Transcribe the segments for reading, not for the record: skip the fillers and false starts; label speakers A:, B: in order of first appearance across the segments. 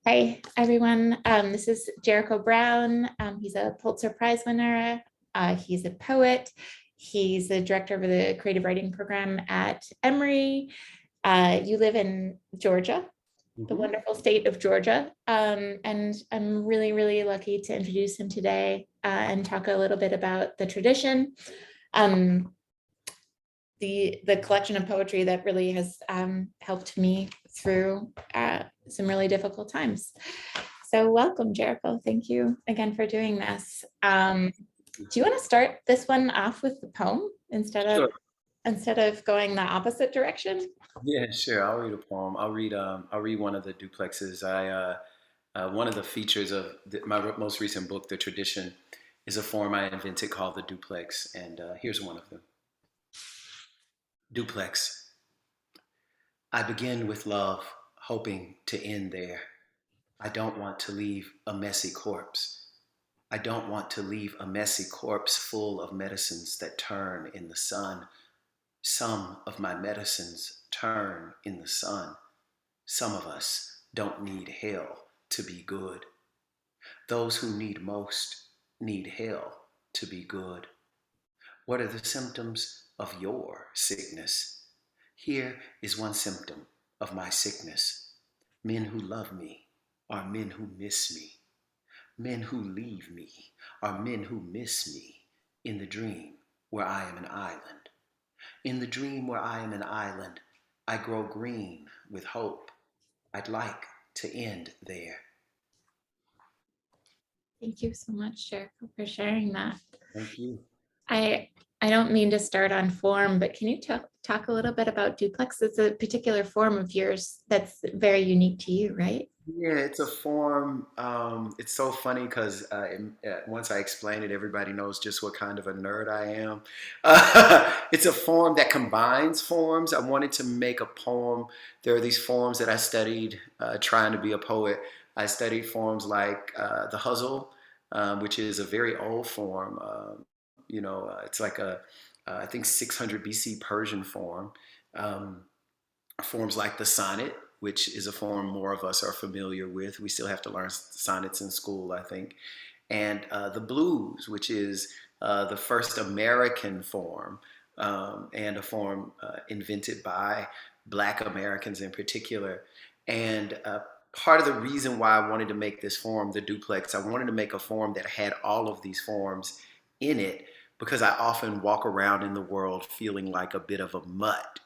A: Hi, everyone. This is Jericho Brown. He's a Pulitzer Prize winner. He's a poet. He's the director of the creative writing program at Emory. You live in Georgia, the
B: Hmm.
A: wonderful state of Georgia. And I'm really, really lucky to introduce him today and talk a little bit about the tradition. Um, the collection of poetry that really has helped me through some really difficult times. So welcome, Jericho. Thank you again for doing this. Do you want to start this one off with the poem
B: Sure.
A: instead of going the opposite direction?
B: Yeah, sure. I'll read a poem. I'll read one of the duplexes. One of the features of my most recent book, The Tradition, is a form I invented called the duplex, and here's one of them. Duplex. I begin with love, hoping to end there. I don't want to leave a messy corpse. I don't want to leave a messy corpse full of medicines that turn in the sun. Some of my medicines turn in the sun. Some of us don't need hell to be good. Those who need most need hell to be good. What are the symptoms of your sickness? Here is one symptom of my sickness. Men who love me are men who miss me. Men who leave me are men who miss me in the dream where I am an island. In the dream where I am an island, I grow green with hope. I'd like to end there.
A: Thank you so much, Jericho, for sharing that.
B: Thank you.
A: I I don't mean to start on form, but can you talk a little bit about duplex? It's a particular form of yours that's very unique to you, right?
B: Yeah, it's a form. It's so funny because once I explain it, everybody knows just what kind of a nerd I am. It's a form that combines forms. I wanted to make a poem. There are these forms that I studied trying to be a poet. I studied forms like the Huzzle, which is a very old form. It's like I think 600 BC Persian form. Um, Forms like the sonnet, which is a form more of us are familiar with. We still have to learn sonnets in school, I think. And the blues, which is the first American form, and a form invented by Black Americans in particular. And part of the reason why I wanted to make this form, the duplex, I wanted to make a form that had all of these forms in it because I often walk around in the world feeling like a bit of a mutt.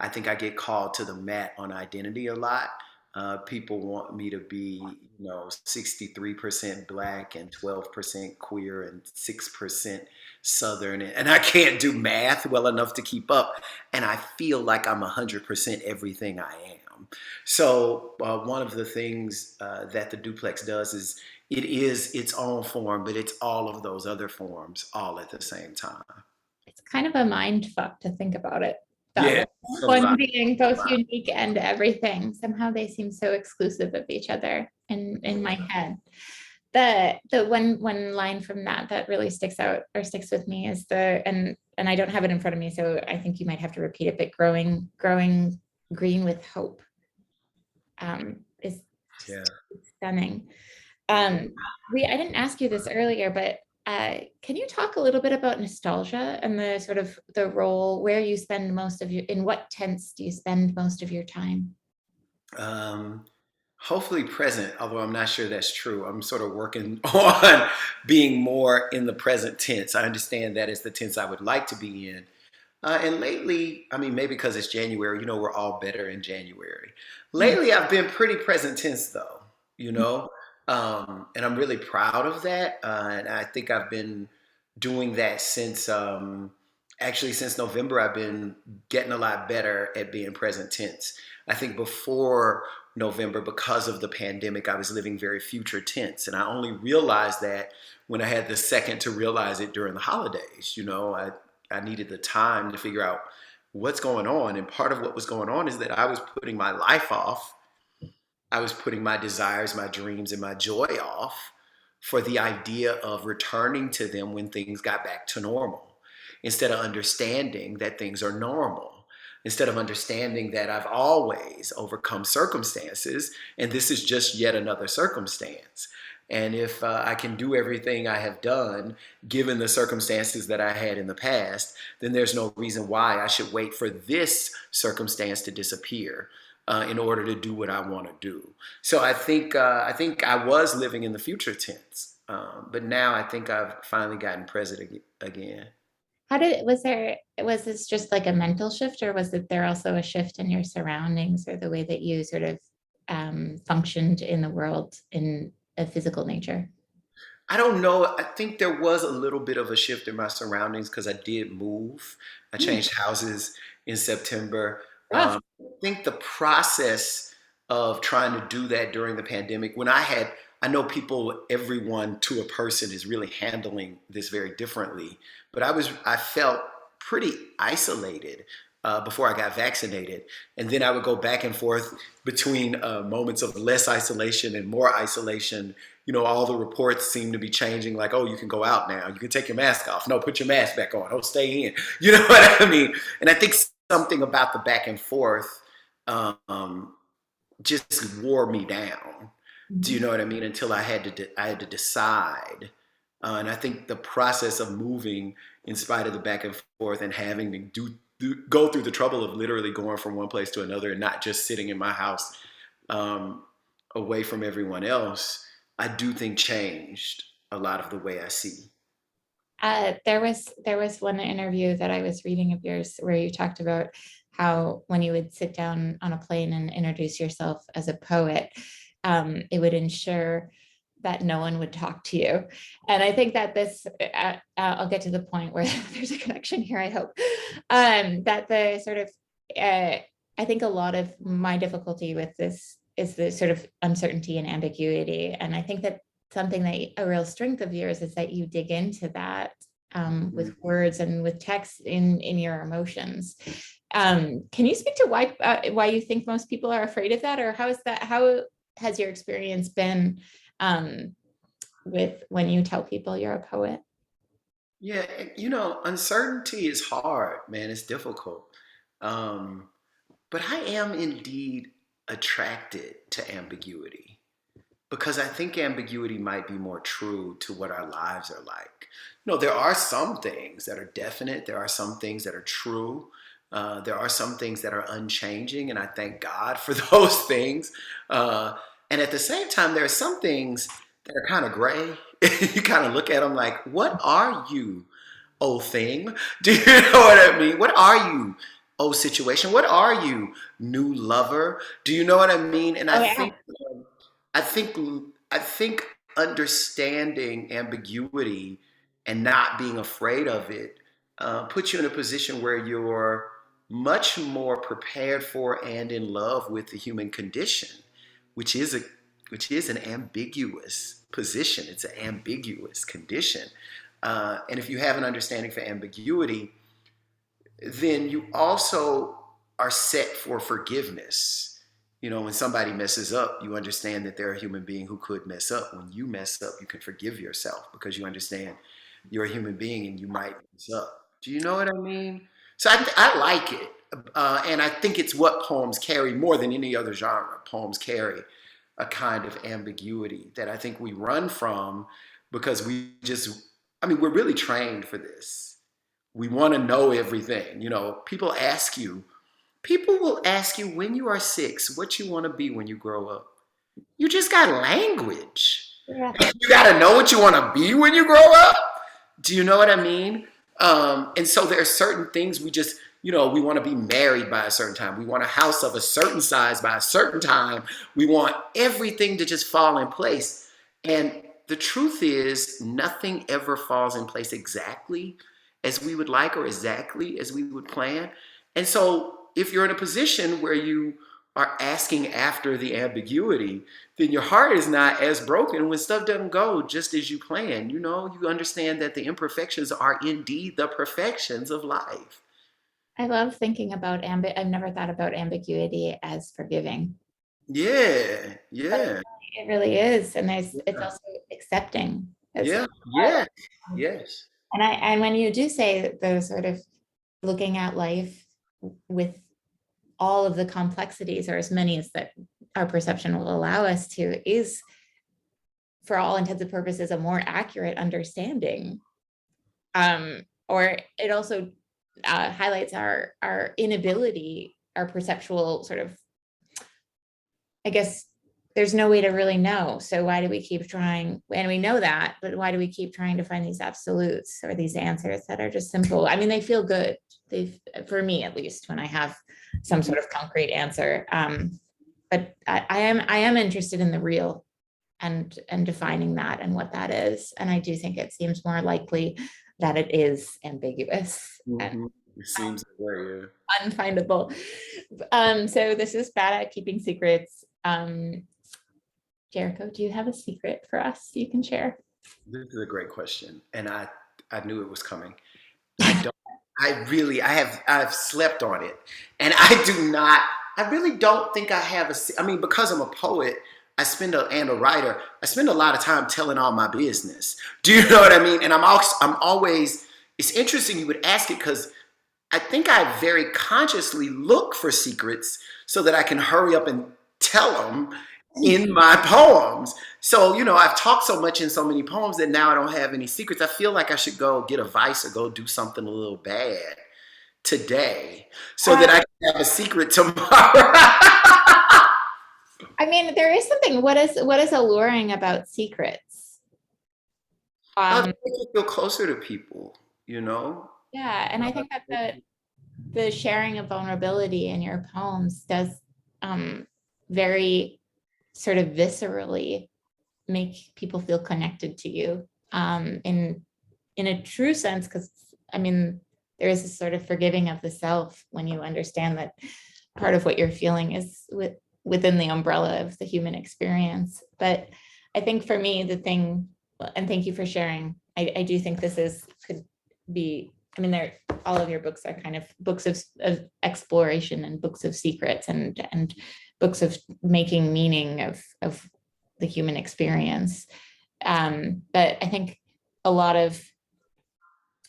B: I think I get called to the mat on identity a lot. People want me to be, 63% black and 12% queer and 6% Southern. And I can't do math well enough to keep up. And I feel like I'm 100% everything I am. So, one of the things that the duplex does is it is its own form, but it's all of those other forms all at the same time.
A: It's kind of a mind fuck to think about it that
B: Yeah,
A: way.
B: it's a
A: One
B: lot.
A: being both unique and everything. Somehow they seem so exclusive of each other in my head. The one line from that really sticks out or sticks with me is and I don't have it in front of me, so I think you might have to repeat it, but growing green with hope is just
B: Yeah.
A: stunning. I didn't ask you this earlier, but can you talk a little bit about nostalgia and the sort of the role where you spend most of in what tense do you spend most of your time?
B: Um, Hopefully present, although I'm not sure that's true. I'm sort of working on being more in the present tense. I understand that is the tense I would like to be in. And lately, I mean, maybe because it's January, we're all better in January.
A: Mm.
B: Lately, I've been pretty present tense though, you know, and I'm really proud of that. And I think I've been doing that since, actually, since November, I've been getting a lot better at being present tense. I think before November, because of the pandemic, I was living very future tense. And I only realized that when I had the second to realize it during the holidays. I needed the time to figure out what's going on. And part of what was going on is that I was putting my life off. I was putting my desires, my dreams, and my joy off for the idea of returning to them when things got back to normal instead of understanding that things are normal. instead of understanding that I've always overcome circumstances, and this is just yet another circumstance. And if I can do everything I have done, given the circumstances that I had in the past, then there's no reason why I should wait for this circumstance to disappear in order to do what I want to do. So I think I was living in the future tense, but now I think I've finally gotten present again.
A: Was this just like a mental shift, or was it there also a shift in your surroundings or the way that you sort of functioned in the world in a physical nature?
B: I don't know. I think there was a little bit of a shift in my surroundings because I did move. I
A: Hmm,
B: changed houses in September.
A: rough.
B: I think the process of trying to do that during the pandemic, I know people, everyone to a person is really handling this very differently, but I felt pretty isolated before I got vaccinated. And then I would go back and forth between moments of less isolation and more isolation. All the reports seem to be changing, like, oh, you can go out now. You can take your mask off. No, put your mask back on. Oh, stay in. You know what I mean? And I think something about the back and forth um, just wore me down. Do you
A: Mhm.
B: know what I mean? Until I had to decide. And I think the process of moving, in spite of the back and forth, and having to go through the trouble of literally going from one place to another, and not just sitting in my house um, away from everyone else, I do think changed a lot of the way I see.
A: There was one interview that I was reading of yours where you talked about how when you would sit down on a plane and introduce yourself as a poet, it would ensure that no one would talk to you. And I think that I'll get to the point where there's a connection here, I hope. That the sort of, I think a lot of my difficulty with this is the sort of uncertainty and ambiguity. And I think that something that a real strength of yours is that you dig into that with words and with text in your emotions. Can you speak to why you think most people are afraid of that, or how has your experience been um, with when you tell people you're a poet?
B: Yeah, and, uncertainty is hard, man. It's difficult. Um, but I am indeed attracted to ambiguity, because I think ambiguity might be more true to what our lives are like. There are some things that are definite, there are some things that are true, there are some things that are unchanging, and I thank God for those things. Uh, and at the same time, there are some things that are kind of gray. You kind of look at them like, what are you, oh thing? Do you know what I mean? What are you, oh situation? What are you, new lover? Do you know what I mean? And
A: Oh yeah.
B: I think I think understanding ambiguity and not being afraid of it puts you in a position where you're much more prepared for and in love with the human condition, which is a which is an ambiguous position. It's an ambiguous condition, and if you have an understanding for ambiguity, then you also are set for forgiveness. When somebody messes up, you understand that they're a human being who could mess up. When you mess up, you can forgive yourself because you understand you're a human being and you might mess up. Do you know what I mean? So I like it. And I think it's what poems carry more than any other genre. Poems carry a kind of ambiguity that I think we run from because we're really trained for this. We want to know everything. People will ask you when you are six what you want to be when you grow up. You just got language.
A: Yeah.
B: You got to know what you want to be when you grow up. Do you know what I mean? And so there are certain things we want to be married by a certain time. We want a house of a certain size by a certain time. We want everything to just fall in place. And the truth is, nothing ever falls in place exactly as we would like or exactly as we would plan. And so if you're in a position where you are asking after the ambiguity, then your heart is not as broken when stuff doesn't go just as you plan. You understand that the imperfections are indeed the perfections of life.
A: I love thinking about I've never thought about ambiguity as forgiving,
B: Yeah,
A: but
B: yeah,
A: it really is, and it's
B: yeah,
A: also accepting as
B: yeah,
A: well.
B: yes, yes.
A: And when you do say those sort of looking at life with all of the complexities, or as many as that our perception will allow us to, is for all intents and purposes a more accurate understanding. Or it also highlights our inability, our perceptual sort of, I guess there's no way to really know. So why do we keep trying? And we know that, but why do we keep trying to find these absolutes or these answers that are just simple? I mean, they feel good. For me, at least, when I have some sort of concrete answer. But I am interested in the real and defining that and what that is. And I do think it seems more likely that it is ambiguous and
B: It seems that way, yeah.
A: unfindable. So this is Bad at Keeping Secrets. Jericho, do you have a secret for us you can share?
B: This is a great question, and I knew it was coming. I don't. I've slept on it, and I do not. I really don't think I have I mean, because I'm a poet, and a writer. I spend a lot of time telling all my business. Do you know what I mean? And I'm always. It's interesting you would ask it because I think I very consciously look for secrets so that I can hurry up and tell them in my poems. So, I've talked so much in so many poems that now I don't have any secrets. I feel like I should go get a vice or go do something a little bad today so that I can have a secret tomorrow.
A: I mean, there is something, what is alluring about secrets?
B: They make you feel closer to people,
A: Yeah, and I think that the sharing of vulnerability in your poems does very sort of viscerally make people feel connected to you in a true sense, because I mean, there is a sort of forgiving of the self when you understand that part of what you're feeling is within the umbrella of the human experience. But I think for me, the thing, and thank you for sharing, I do think could be, I mean, all of your books are kind of books of exploration and books of secrets and books of making meaning of the human experience. But I think a lot of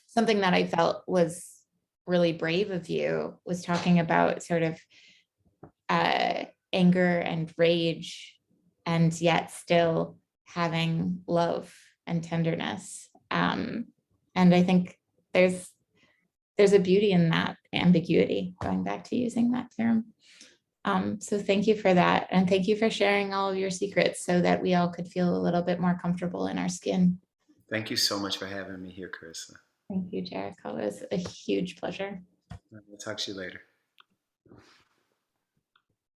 A: something that I felt was really brave of you was talking about sort of anger and rage, and yet still having love and tenderness. And I think there's a beauty in that ambiguity, going back to using that term. So thank you for that. And thank you for sharing all of your secrets so that we all could feel a little bit more comfortable in our skin.
B: Thank you so much for having me here, Carissa.
A: Thank you, Jericho. It was a huge pleasure.
B: I'll talk to you later.